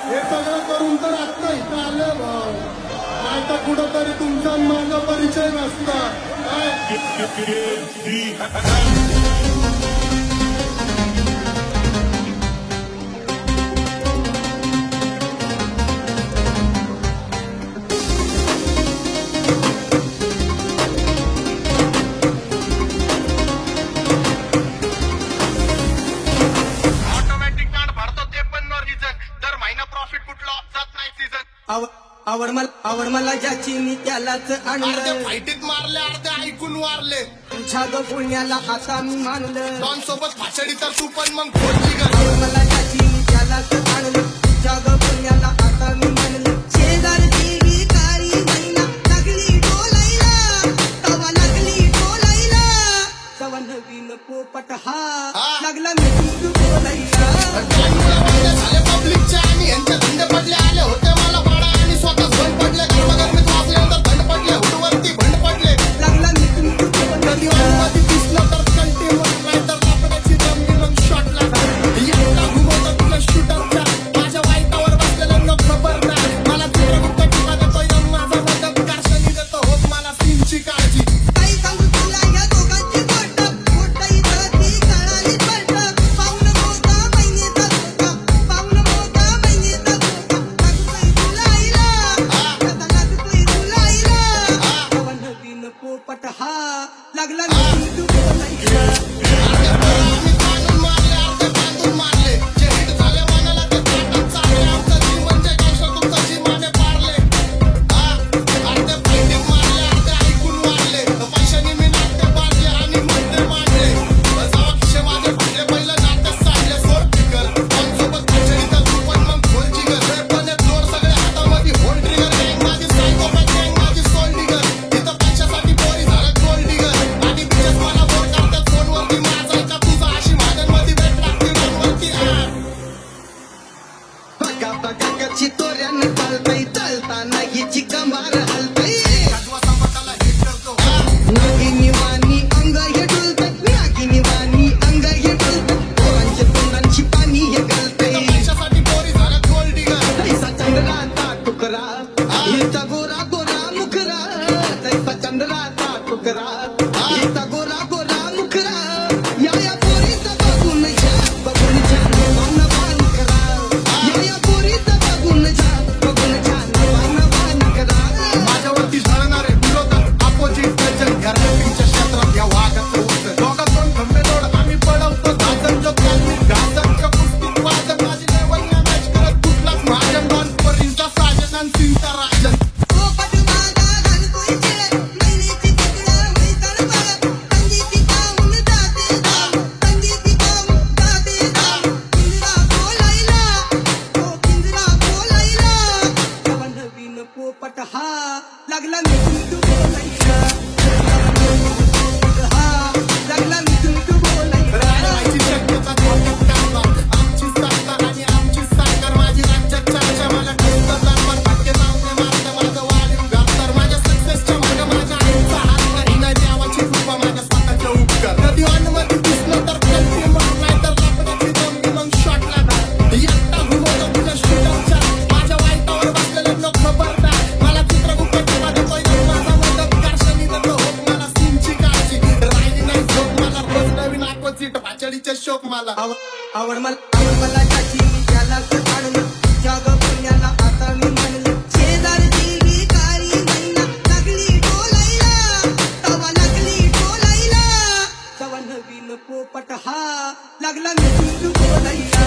हे सगळं करून तर आत्ता इथं आले भाऊ, नाही तर कुठंतरी तुमचा माझा परिचय नसता काय. आवड मला ज्याची मी त्यालाच आणलं. फाईटीत मारले अर्धे ऐकून वारले. तुझ्या ग पुण्याला आता मी मानलं. डॉन सोबत भाषणी तर तू पण मग खोलची ग. आवड मला ज्याची मी त्यालाच आणलं. तुझ्या ग पुण्याला आता मी मानलं. शेजारची भिकारी महिना लागली डोलायला, तवा लागली डोलायला, तवा नवीन पोपट हा लागला मी बोलायला. झाले पब्लिकच्या आणि यांच्या धंदे पडले आले होते मला पाडा आणि स्वतःच बंद पडले. कर्मकर्मीत वाचल्यानंतर थंड पडले हुडवरती भंड पडले. लागला मी मध्ये दिसलं तर कंटिन्यू नाही तर लाकडाची जमली मग शॉटला. एकटा घुमवतो तुला शूटरच्या माझ्या वाईटावर बसलेल्यांना खबर नाही. मला चित्रगुप्त टीका देतो यम माझा मदत कारशनी देतो होत मला सीनची काळजी. काही सांगू तुला या दोघांची गोष्ट, मोठा इथं ती कळाली पडत. पाऊल मोठा बहिणीचा धोका, पाऊल मोठा बहिणीचा धोका. लागतोय तुला आईला, कसा लागतोय तुला आईला, तवा नवीन पोपट हा लागला नवीन तू बोलायला. आम्ही बांधून मारले अर्धे बांधून मारले. जे हिट झाले मनाला ते ताटात चालले. आमचं जीवन जे कौशल तुमचं जीवाने पारले. अर्धे फाईटीत मारले अर्धे ऐकून वारले. पैशाने मी नाट्य पाडले आणि मुद्दे मांडले. जावा खिशे माझे फाडले पहिलं नाट्य साडले. सोड फिकर कोणसोबत भाषणी तर तू पण मग खोलची ग. हे पण एक जोड सगळे हातामध्ये होल ट्रिगर. गँग माझी सायकोपॅथ गँग माझी सोल डिगर. इथं पैशासाठी पोरी झालं गोल्ड डिगर. आणि बिचेस मला बोर करतात फोनवरती माझा का तुझा अशी माझ्यांमध्ये भेट लागते वरती. बघा बघा कशी तोऱ्यानं चालतंय, चालताना हिची कमार हलतंय. गाजवा संपताला हिट करतो. नागिनी वाणी अंग हे डुलतंय, नागिनी वाणी अंग हे डुलतंय. पोरांच्या तोंडांची पाणी हे गळतंय. इथं पैशासाठी पोरी झालं गोल्ड डिगर. तैसा चंद्राचा टुकरा, हिचा गोरा गोरा मुखरा. तैसा चंद्राचा टुकरा, हिचा गोरा गोरा मुखरा. या पोरीचं बघून घ्या, बघून घ्या नवान बाण करा. या पोरीचं बघून घ्या, बघून घ्या नवान बाण करा. माझ्यावरती झळणारे विरोधक अपोजिट एजंट घरगुतीच्या क्षेत्रात या वाघाचं उत्तर. दोघात दोन खंबे जोड आम्ही पडवतो दाजन. जो त्यांनी घासकच्या कुस्तीत वाजन. माझी लेवल न मॅच करत कुठलाच महाजन. डॉन पोरींचा साजन आणि सिंगचा राजन. पोपट माझा घालतोय चिळ, मैनेची तिकडं मैदान बघ. संगीती पाहून जाते धाम, संगीती पाहून जाते धाम. पिंजरा बोलायला, हो पिंजरा बोलायला, तवा नवीन पोपट हा लागला मी तू बोलायला. हा लागला मी तू बोलायला. राहायची शक्यता थोडक्यात काढवा. आमची सत्ता आणि आमची सरकार. माझी राज्यात चर्चा मला ठेवतं दरबार. टक्के नावने मारतं माझं वाढीव घातर. माझ्या सक्सेसच्या मागं माझ्या आईचा हात नाही. नाही देवाची कृपा माझ्या स्वतःच्या उपकार. कधी अनमध्ये दिसलं तर कधी मग नाही तर लाकडाची जमली मग शॉटला नाही. एकटा घुमवतो तुझ्या शूटरच्या माझ्या वाईटावर बसलेल्यांना खबर नाही. मला चित्रगुप्त टीका देतो माझा मदत कारशनी देतो होत मला सीनची काळजी. राहिली नाही झोप मला रोज नवीन अपोजिट भाचडीचे शोक मला. आवड मला ज्याची मी त्यालाच आणलं. तुझ्या ग पुण्याला आता मी मानलं. शेजारची भिकारी महिना लागली डोलायला, तवा लागली डोलायला, तवा नवीन पोपट हा लागला मी बोलायला.